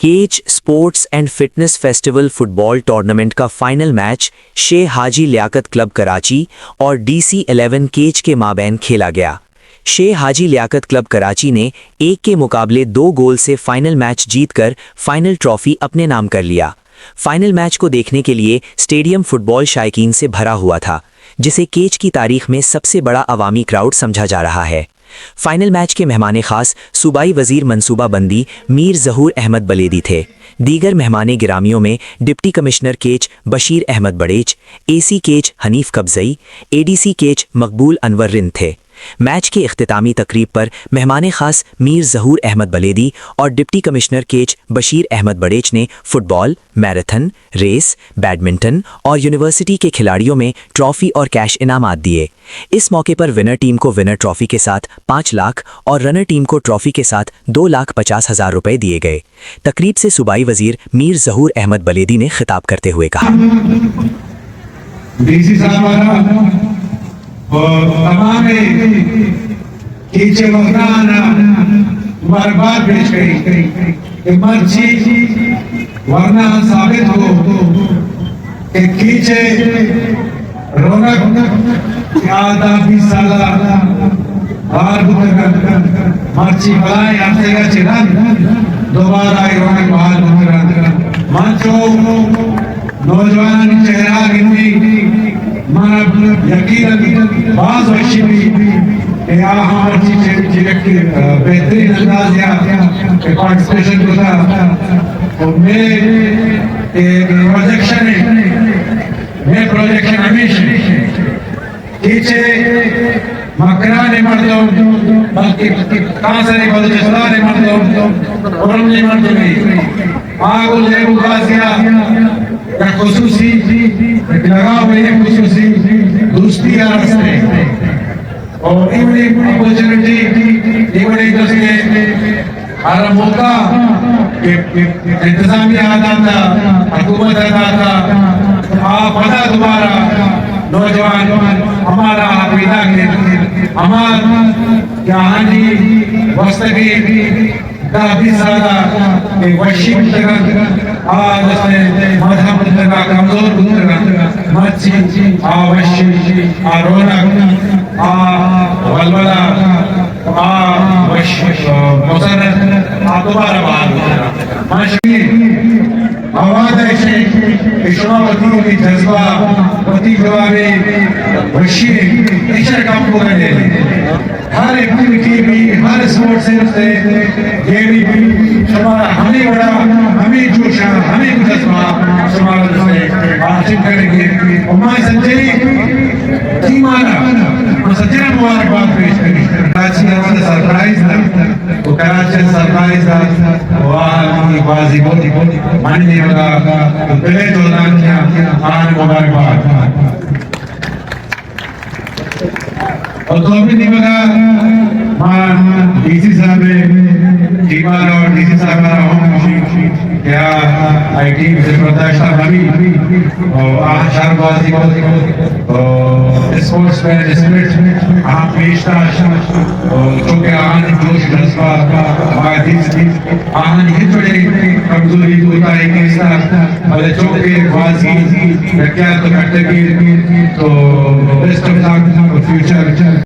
केच sports and fitness festival football tournament का final match Sheikh हाजी Liaquat club Karachi और DC11 केच के माबैन खेला गया। शेख हाजी लियाकत क्लब कराची ने 1 के मुकाबले 2 गोल से फाइनल मैच जीतकर फाइनल ट्रॉफी अपने नाम कर लिया। फाइनल मैच को देखने के लिए स्टेडियम फुटबॉल शायकीन से भरा हुआ था, जिसे केच की तारीख में सबसे बड़ा अवामी क्राउड समझा जा रहा है। फाइनल मैच के मेहमान खास सूबाई वजीर मनसूबा बंदी मीर ज़हूर अहमद बलेदी थे। दीगर मेहमान गिरामियों में डिप्टी कमिश्नर केच बशीर अहमद बड़ेच, AC केच हनीफ कब्ज़ई, ADC केच मकबूल अनवर रिंद थे। मैच के इख्तितामी तकरीब पर मेहमान खास मीर ज़हूर अहमद बलेदी और डिप्टी कमिश्नर केच बशीर अहमद बड़ेच ने फुटबॉल, मैराथन, रेस, बैडमिंटन और यूनिवर्सिटी के खिलाड़ियों में ट्रॉफी और कैश इनामात दिए। इस मौके पर विनर टीम को विनर ट्रॉफी के साथ 5 लाख और रनर टीम को ट्रॉफी के साथ 2,50,000 रुपए दिए गए। तकरीब से सूबाई वजीर मीर ज़हूर अहमद बलेदी ने खिताब करते हुए कहा, और तमाम कीचे वफराना मुबारकबाद पेश करी कि मर्जी वरना साबित हो कि कीचे रौनक आधा 20 साल बार मर्ची बलाएं आपसे का चिराग दोबारा रौनक बहाल मंचो नौजवान चेहरा गिनती यकीन बाज वशी कि यहाँ बेहतरीन अंदाज या पार्टिसिपेशन को था और मैं प्रोजेक्शन हमेशा कीचे मकराने मर्दों बल्कि कांसरे बदले सलारे मर्दों और हमने मर्दों में आगो लेबू गाजिया या खुसूसी लगाव में खुसूसी दोस्ती आस्ते और इवनी अपॉर्चुनिटी इवनी दोस्ती हर मौका के इंतजामिया आता था, हुकूमत आता था, आप बता दोबारा नौजवान हमारा विदा के हमारा कहानी वस्तगी काफी सारा वशी आज मजहब का कमजोर मस्जिद आवश्य रौनक वलवला मुसरत दोबारा बात आवाज ऐसे इश्वावतियों की जज्बा पति जवाबे वशी इशर काम को करने हर एक्टिविटी भी हर स्पोर्ट्स से ये भी हमारा हमें बड़ा हमें जोशा हमें जज्बा समाज से हासिल करेंगे और मां संजय तीमाना और सच्चा मुबारकबाद पेश करेंगे। कराची हमारा सरप्राइज था तो कराची सरप्राइज था वाह बाजी बहुत मानने वाला तो पहले जो नाम किया आज मुबारकबाद और तो भी नहीं बना मां DC साहब टीमार और DC साहब क्या IT से प्रत्याशा भाभी और आज शारबाजी और स्पोर्ट्स में स्पिरिट आप पेशता जो कि आज जोश जज्बा आज हिचड़े कमजोरी उतारे के साथ और जो कि बाजी क्या तो करते भी तो best of luck for future